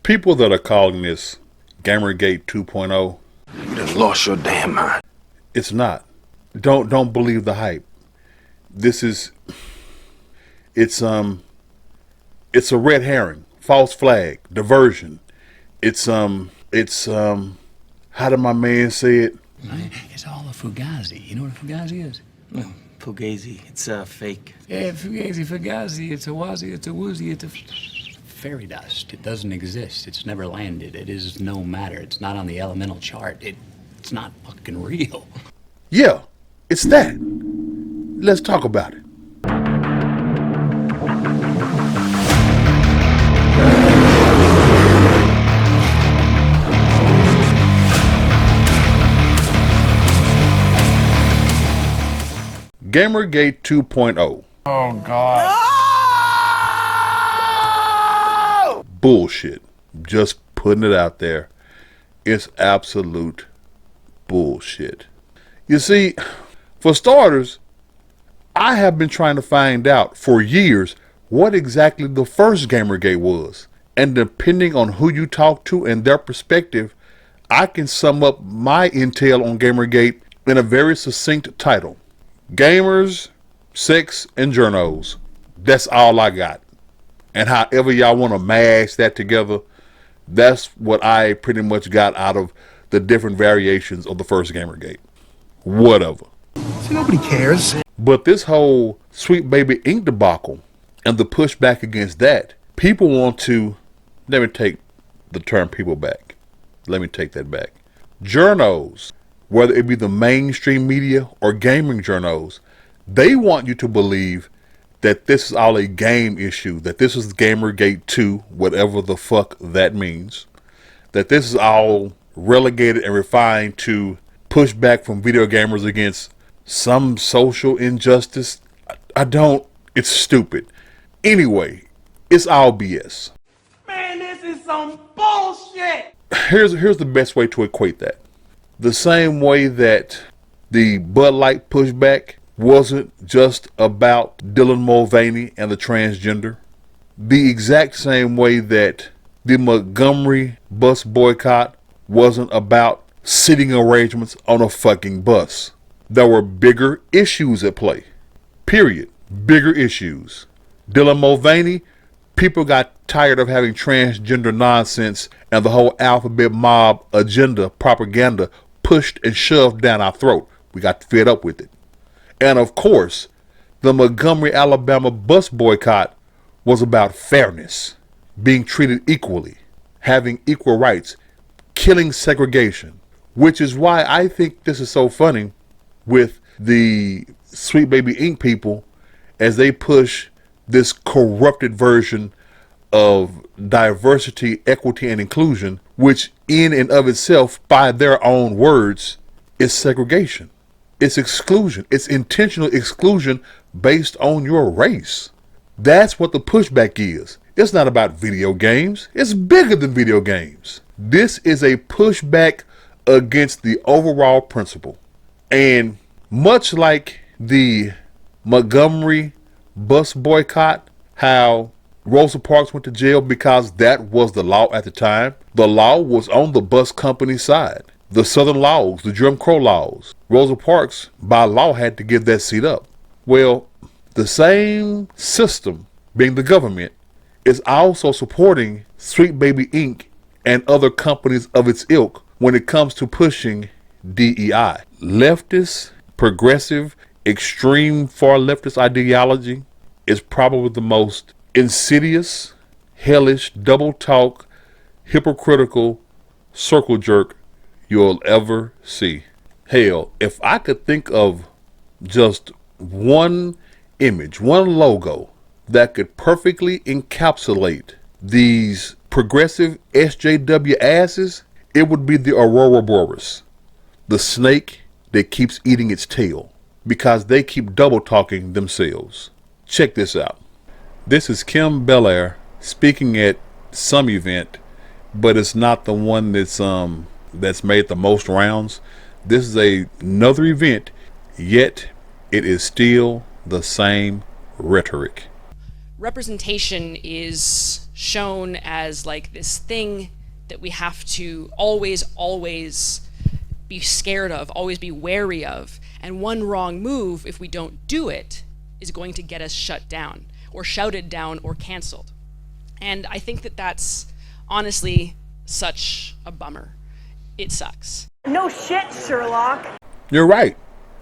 People that are calling this GamerGate 2.0, you done lost your damn mind. it's not. Don't believe the hype. It's a red herring, false flag, diversion. It's how did my man say it? It's all a fugazi. You know what a fugazi is? No, fugazi. It's fake. Yeah, fugazi. It's a wazi, it's a woozy, it's a fairy dust. It doesn't exist. It's never landed. It is no matter. It's not on the elemental chart. It's not fucking real. Yeah, it's that. Let's talk about it. GamerGate 2.0. Oh, God. No! Bullshit. Just putting it out there. It's absolute bullshit. You see, for starters, I have been trying to find out for years what exactly the first GamerGate was. And depending on who you talk to and their perspective, I can sum up my intel on GamerGate in a very succinct title. Gamers, sex, and journos. That's all I got. And however y'all want to mash that together, that's what I pretty much got out of the different variations of the first GamerGate. Whatever. See, nobody cares. But this whole Sweet Baby Inc. debacle and the pushback against that, people want to, let me take the term people back. Let me take that back. Journos, whether it be the mainstream media or gaming journos, they want you to believe that this is all a game issue, that this is GamerGate 2, whatever the fuck that means, that this is all relegated and refined to pushback from video gamers against some social injustice. It's stupid. Anyway, it's all BS. Man, this is some bullshit. Here's the best way to equate that. The same way that the Bud Light pushback wasn't just about Dylan Mulvaney and the transgender. The exact same way that the Montgomery bus boycott wasn't about sitting arrangements on a fucking bus. There were bigger issues at play. Period. Bigger issues. Dylan Mulvaney, people got tired of having transgender nonsense and the whole alphabet mob agenda propaganda pushed and shoved down our throat. We got fed up with it. And of course, the Montgomery, Alabama bus boycott was about fairness, being treated equally, having equal rights, killing segregation, which is why I think this is so funny with the Sweet Baby Inc. people as they push this corrupted version of diversity, equity, and inclusion, which in and of itself, by their own words, is segregation. It's exclusion. It's intentional exclusion based on your race. That's what the pushback is. It's not about video games. It's bigger than video games. This is a pushback against the overall principle. And much like the Montgomery bus boycott, how Rosa Parks went to jail because that was the law at the time. The law was on the bus company's side. The Southern laws, the Jim Crow laws. Rosa Parks, by law, had to give that seat up. Well, the same system, being the government, is also supporting Sweet Baby Inc. and other companies of its ilk when it comes to pushing DEI. Leftist, progressive, extreme far leftist ideology is probably the most insidious, hellish, double talk, hypocritical circle jerk you'll ever see. Hell, if I could think of just one image, one logo that could perfectly encapsulate these progressive SJW asses, it would be the Aurora Boreas, the snake that keeps eating its tail because they keep double talking themselves. Check this out. This is Kim Belair speaking at some event, but it's not the one that's made the most rounds. This is another event, yet it is still the same rhetoric. Representation is shown as like this thing that we have to always be scared of, always be wary of. And one wrong move, if we don't do it, is going to get us shut down or shouted down or canceled. And I think that that's honestly such a bummer. It sucks. No shit, Sherlock. You're right.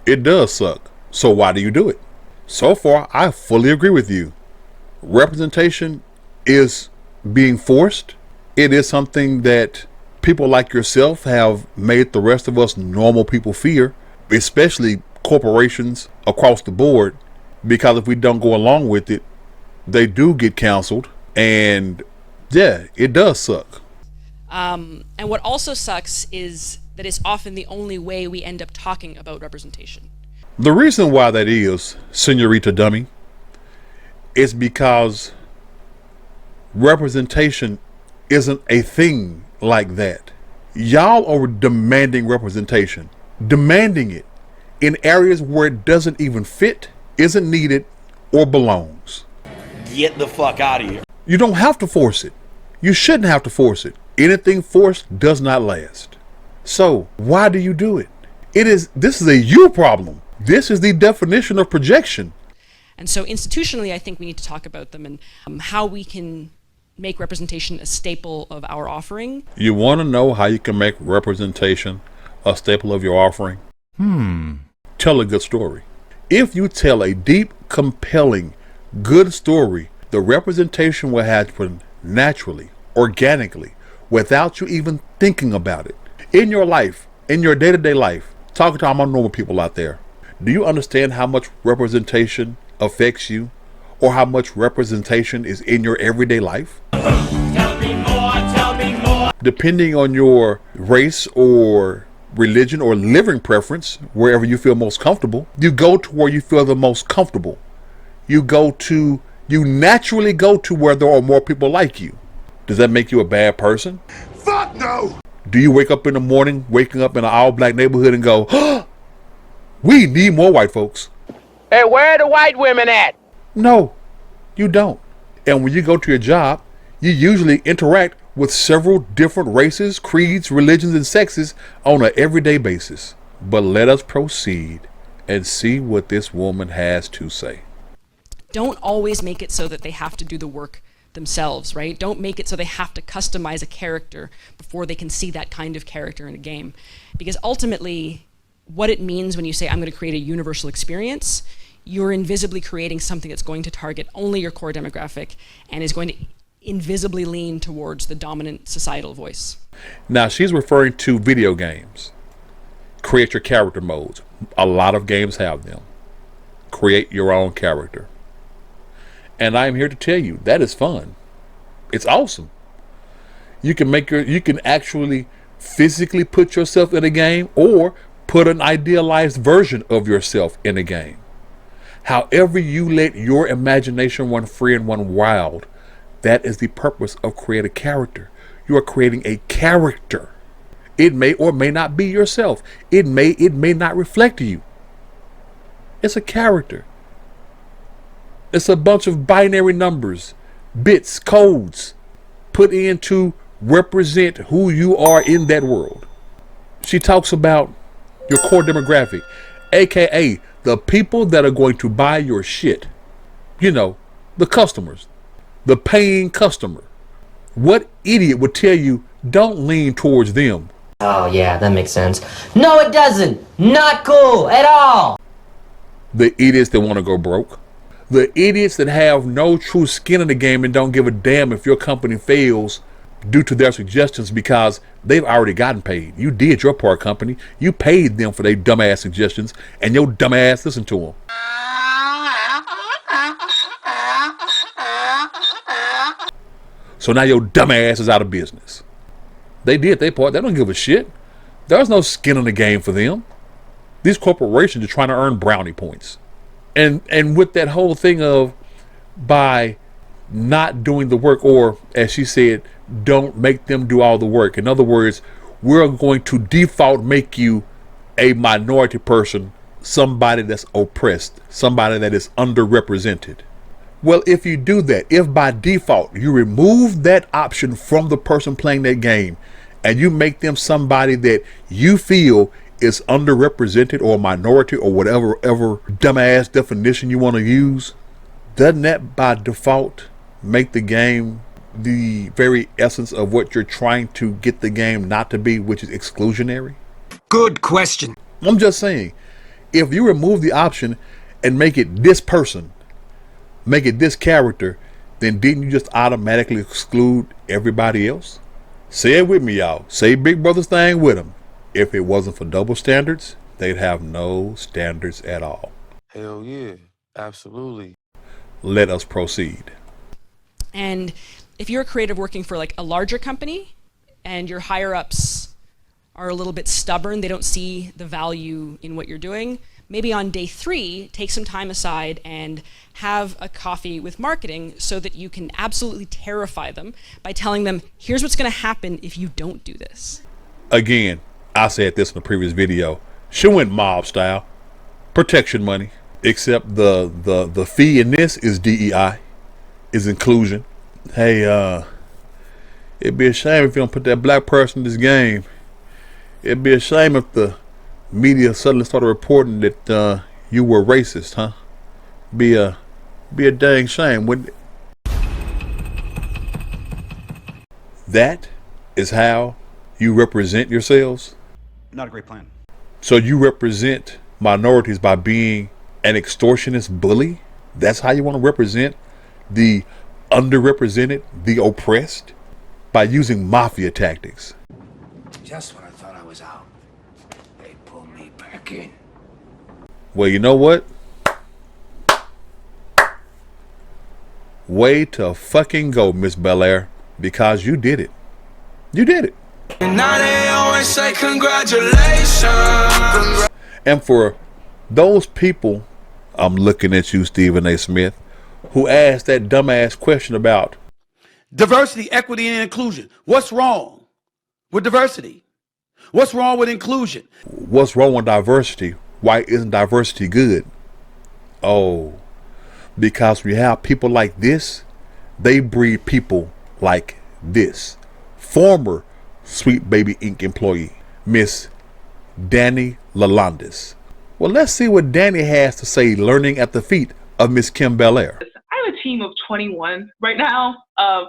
It does suck. So why do you do it? So far, I fully agree with you. Representation is being forced. It is something that people like yourself have made the rest of us normal people fear, especially corporations across the board, because if we don't go along with it, they do get canceled. And yeah, it does suck. And what also sucks is that it's often the only way we end up talking about representation. The reason why that is, Senorita Dummy, is because representation isn't a thing like that. Y'all are demanding representation, demanding it in areas where it doesn't even fit, isn't needed, or belongs. Get the fuck out of here. You don't have to force it. You shouldn't have to force it. Anything forced does not last. So why do you do it? This is a you problem. This is the definition of projection. And so institutionally, I think we need to talk about them and how we can make representation a staple of our offering. You want to know how you can make representation a staple of your offering? Tell a good story. If you tell a deep, compelling, good story, the representation will happen naturally, organically, without you even thinking about it. In your life, in your day-to-day life, talking to all my normal people out there, do you understand how much representation affects you, or how much representation is in your everyday life? Tell me more. Depending on your race or religion or living preference, wherever you feel most comfortable, you go to where you feel the most comfortable. You naturally go to where there are more people like you. Does that make you a bad person? Fuck no! Do you wake up in the morning, waking up in an all-black neighborhood and go, oh, we need more white folks? Hey, where are the white women at? No, you don't. And when you go to your job, you usually interact with several different races, creeds, religions, and sexes on an everyday basis. But let us proceed and see what this woman has to say. Don't always make it so that they have to do the work themselves, right? Don't make it so they have to customize a character before they can see that kind of character in a game. Because ultimately, what it means when you say, I'm going to create a universal experience, you're invisibly creating something that's going to target only your core demographic and is going to invisibly lean towards the dominant societal voice. Now, she's referring to video games. Create your character modes. A lot of games have them. Create your own character. And I'm here to tell you, that is fun. It's awesome. You can actually physically put yourself in a game or put an idealized version of yourself in a game. However you let your imagination run free and run wild, that is the purpose of creating a character. You are creating a character. It may or may not be yourself. It may not reflect you. It's a character. It's a bunch of binary numbers, bits, codes put in to represent who you are in that world. She talks about your core demographic, aka the people that are going to buy your shit. You know, the customers, the paying customer. What idiot would tell you don't lean towards them? Oh yeah, that makes sense. No, it doesn't. Not cool at all. The idiots that want to go broke. The idiots that have no true skin in the game and don't give a damn if your company fails due to their suggestions because they've already gotten paid. You did your part, company. You paid them for their dumbass suggestions and your dumbass listened to them. So now your dumbass is out of business. They did their part. They don't give a shit. There's no skin in the game for them. These corporations are trying to earn brownie points. And with that whole thing of by not doing the work, or as she said, don't make them do all the work. In other words, we're going to default make you a minority person, somebody that's oppressed, somebody that is underrepresented. Well, if you do that, if by default you remove that option from the person playing that game and you make them somebody that you feel is underrepresented or minority or whatever dumbass definition you want to use, doesn't that by default make the game the very essence of what you're trying to get the game not to be, which is exclusionary? Good question. I'm just saying, if you remove the option and make it this person, make it this character, then didn't you just automatically exclude everybody else? Say it with me, y'all. Say Big Brother's thing with them. If it wasn't for double standards, they'd have no standards at all. Hell yeah, absolutely. Let us proceed. And if you're a creative working for like a larger company and your higher ups are a little bit stubborn, they don't see the value in what you're doing, maybe on day 3, take some time aside and have a coffee with marketing so that you can absolutely terrify them by telling them, here's what's going to happen if you don't do this. Again, I said this in the previous video. She went mob style. Protection money. Except the fee in this is DEI. Is inclusion. Hey, it'd be a shame if you don't put that black person in this game. It'd be a shame if the media suddenly started reporting that you were racist, huh? Be a dang shame, wouldn't it? That is how you represent yourselves. Not a great plan. So you represent minorities by being an extortionist bully? That's how you want to represent the underrepresented, the oppressed? By using mafia tactics. Just when I thought I was out, they pulled me back in. Well, you know what? Way to fucking go, Miss Belair, because you did it. You did it. And now they always say congratulations. And for those people, I'm looking at you, Stephen A. Smith, who asked that dumbass question about Diversity, equity, and inclusion. What's wrong with diversity? What's wrong with inclusion? what's wrong with diversity? Why isn't diversity good? Oh, because we have people like this, they breed people like this. Former Sweet Baby Inc. employee, Miss Danny Lalandis. Well, let's see what Danny has to say learning at the feet of Miss Kim Belair. I have a team of 21 right now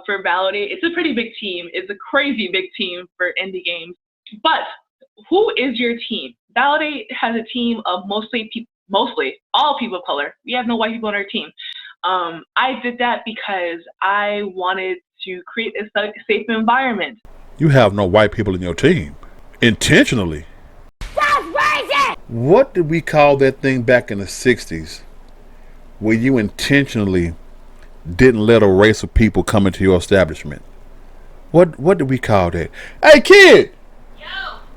for Validate. It's a pretty big team. It's a crazy big team for indie games. But who is your team? Validate has a team of mostly all people of color. We have no white people on our team. I did that because I wanted to create a safe environment. You have no white people in your team. Intentionally. That's racist! What did we call that thing back in the 60s? Where you intentionally didn't let a race of people come into your establishment. What did we call that? Hey kid! Yo!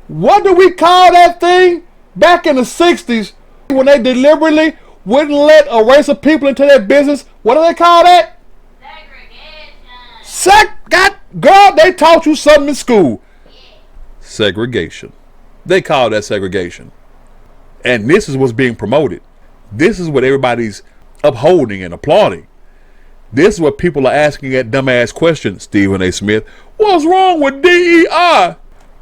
What did we call that thing back in the 60s when they deliberately wouldn't let a race of people into their business? What do they call that? Segregation! Girl, they taught you something in school. Yeah. Segregation. They call that segregation. And this is what's being promoted. This is what everybody's upholding and applauding. This is what people are asking that dumbass question, Stephen A. Smith. What's wrong with DEI?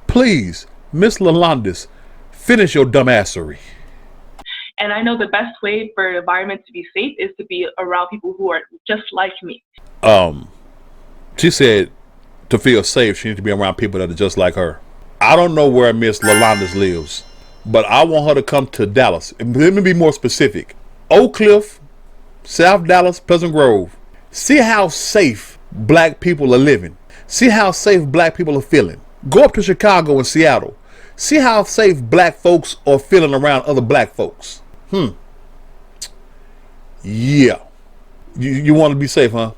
Please, Miss Lalandis, finish your dumbassery. And I know the best way for an environment to be safe is to be around people who are just like me. She said to feel safe, she needs to be around people that are just like her. I don't know where Miss Lalandis lives, but I want her to come to Dallas. Let me be more specific. Oak Cliff, South Dallas, Pleasant Grove. See how safe black people are living. See how safe black people are feeling. Go up to Chicago and Seattle. See how safe black folks are feeling around other black folks. Yeah. You want to be safe, huh?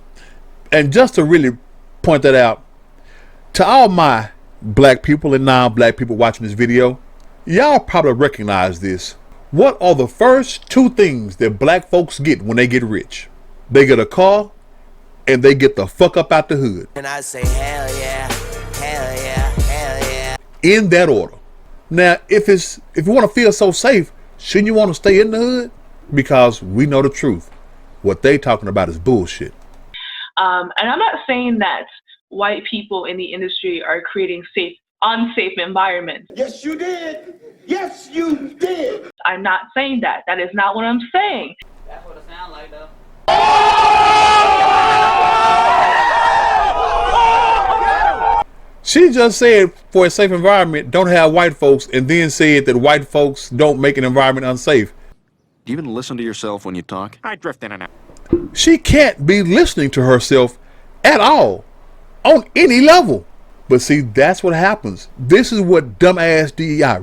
And just to really point that out, to all my black people and non-black people watching this video, y'all probably recognize this. What are the first 2 things that black folks get when they get rich? They get a car and they get the fuck up out the hood. And I say hell yeah, hell yeah, hell yeah. In that order. Now, if you want to feel so safe, shouldn't you want to stay in the hood? Because we know the truth. What they talking about is bullshit. And I'm not saying that white people in the industry are creating unsafe environments. Yes, you did. Yes, you did. I'm not saying that. That is not what I'm saying. That's what it sounds like, though. She just said for a safe environment, don't have white folks, and then said that white folks don't make an environment unsafe. Do you even listen to yourself when you talk? I drift in and out. She can't be listening to herself at all, on any level. But see, that's what happens. This is what dumbass DEI.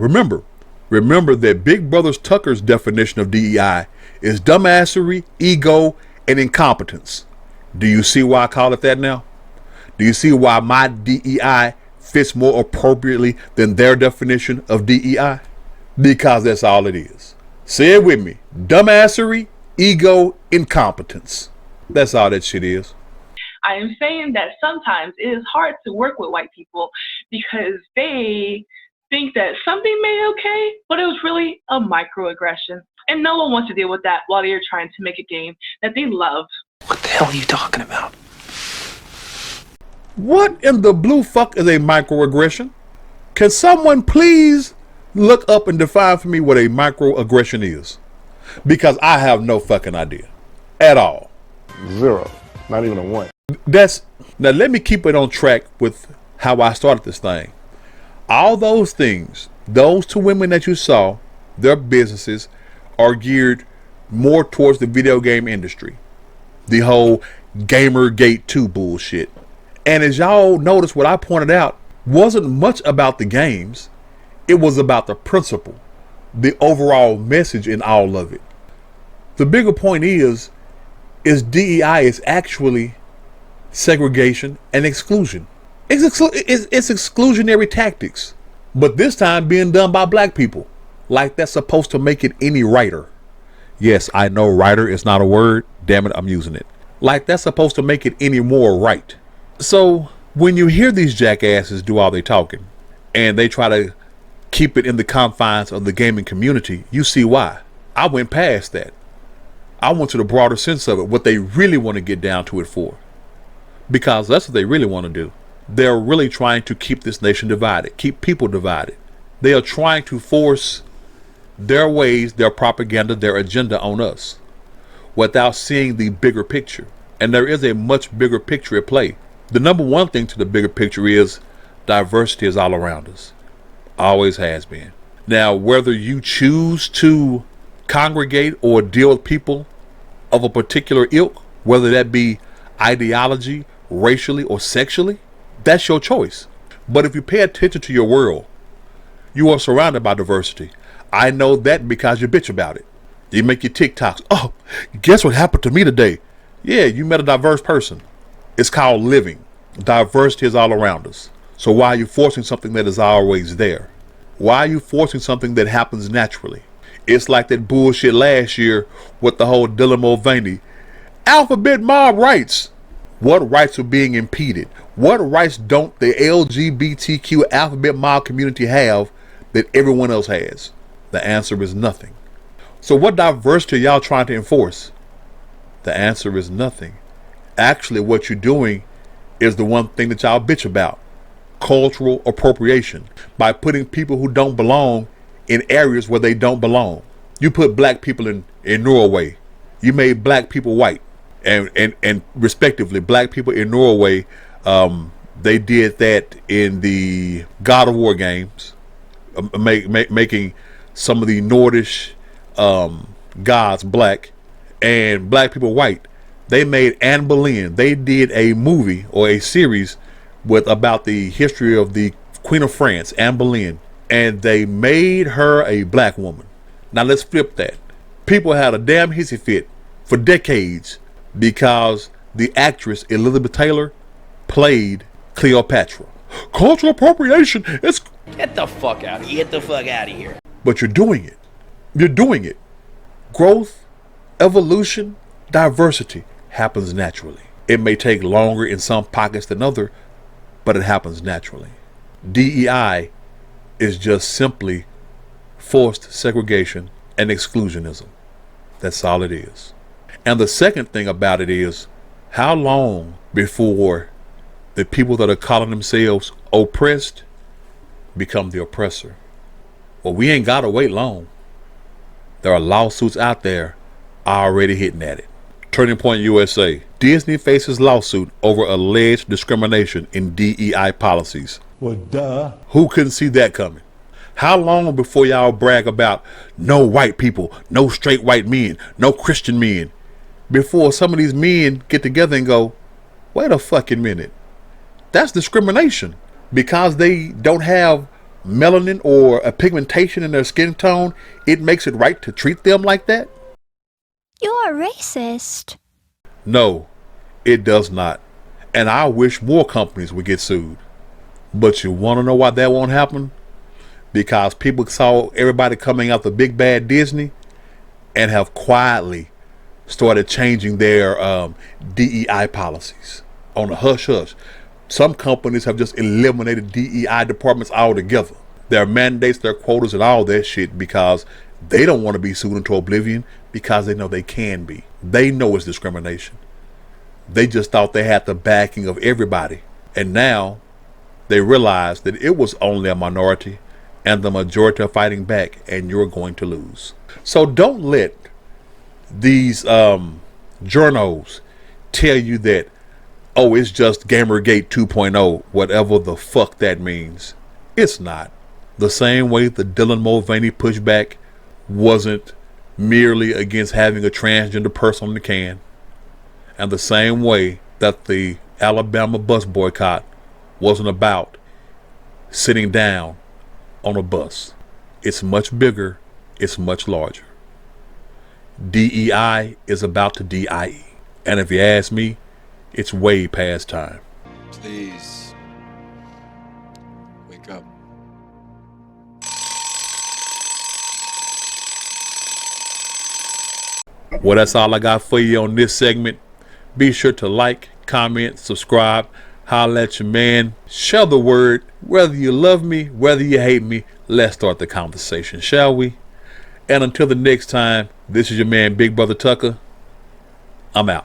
Remember that Big Brother Tucker's definition of DEI is dumbassery, ego, and incompetence. Do you see why I call it that now? Do you see why my DEI fits more appropriately than their definition of DEI? Because that's all it is. Say it with me. Dumbassery, ego, incompetence. That's all that shit is. I am saying that sometimes it is hard to work with white people because they think that something may be okay, but it was really a microaggression. And no one wants to deal with that while they're trying to make a game that they love. What the hell are you talking about? What in the blue fuck is a microaggression? Can someone please look up and define for me what a microaggression is? Because I have no fucking idea at all. Zero. Not even a one. Now let me keep it on track with how I started this thing. All those things, those two women that you saw, their businesses are geared more towards the video game industry. The whole GamerGate 2 bullshit. And as y'all notice, what I pointed out wasn't much about the games. It was about the principle, the overall message in all of it. The bigger point is DEI is actually segregation and exclusion. It's exclusionary tactics, but this time being done by black people. Like that's supposed to make it any righter. Yes, I know righter is not a word. Damn it, I'm using it. Like that's supposed to make it any more right. So when you hear these jackasses do all they talking and they try to keep it in the confines of the gaming community, you see why. I went past that. I went to the broader sense of it, what they really want to get down to it for. Because that's what they really want to do. They're really trying to keep this nation divided, keep people divided. They are trying to force their ways, their propaganda, their agenda on us without seeing the bigger picture. And there is a much bigger picture at play. The number one thing to the bigger picture is diversity is all around us. Always has been. Now, whether you choose to congregate or deal with people of a particular ilk, whether that be ideology, racially, or sexually, that's your choice. But if you pay attention to your world, you are surrounded by diversity. I know that because you bitch about it. You make your TikToks. Oh, guess what happened to me today? Yeah, you met a diverse person. It's called living. Diversity is all around us. So why are you forcing something that is always there? Why are you forcing something that happens naturally? It's like that bullshit last year with the whole Dylan Mulvaney. Alphabet mob rights. What rights are being impeded? What rights don't the LGBTQ alphabet mob community have that everyone else has? The answer is nothing. So what diversity are y'all trying to enforce? The answer is nothing. Actually, what you're doing is the one thing that y'all bitch about. Cultural appropriation. By putting people who don't belong in areas where they don't belong. You put black people in Norway. You made black people white. And respectively, black people in Norway, they did that in the God of War games, making some of the Nordish gods black and black people white. They made Anne Boleyn. They did a movie or a series about the history of the Queen of France, Anne Boleyn, and they made her a black woman. Now let's flip that. People had a damn hissy fit for decades because the actress Elizabeth Taylor played Cleopatra. Cultural appropriation. It's Get the fuck out of here. Get the fuck out of here. But you're doing it. You're doing it. Growth, evolution, diversity happens naturally. It may take longer in some pockets than others, but it happens naturally. DEI is just simply forced segregation and exclusionism. That's all it is. And the second thing about it is, how long before the people that are calling themselves oppressed become the oppressor? Well, we ain't gotta wait long. There are lawsuits out there already hitting at it. Turning Point USA. Disney faces lawsuit over alleged discrimination in DEI policies. Well, duh. Who couldn't see that coming? How long before y'all brag about no white people, no straight white men, no Christian men, before some of these men get together and go, wait a fucking minute, that's discrimination? Because they don't have melanin or a pigmentation in their skin tone, it makes it right to treat them like that? You're racist. No, it does not. And I wish more companies would get sued. But you want to know why that won't happen? Because people saw everybody coming out the big bad Disney and have quietly started changing their DEI policies on a hush hush. Some companies have just eliminated DEI departments altogether. Their mandates, their quotas, and all that shit, because they don't want to be sued into oblivion, because they know they can be. They know it's discrimination. They just thought they had the backing of everybody. And now they realize that it was only a minority and the majority are fighting back, and you're going to lose. So don't let these journos tell you that, oh, it's just GamerGate 2.0, whatever the fuck that means. It's not. The same way the Dylan Mulvaney pushback wasn't merely against having a transgender person on the can, and the same way that the Alabama bus boycott wasn't about sitting down on a bus. It's much bigger, it's much larger. DEI is about to DIE, and if you ask me, it's way past time. Please wake up. Well, that's all I got for you on this segment. Be sure to like, comment, subscribe, holla at your man, share the word. Whether you love me, whether you hate me, let's start the conversation, shall we? And until the next time, this is your man, Big Brother Tucker. I'm out.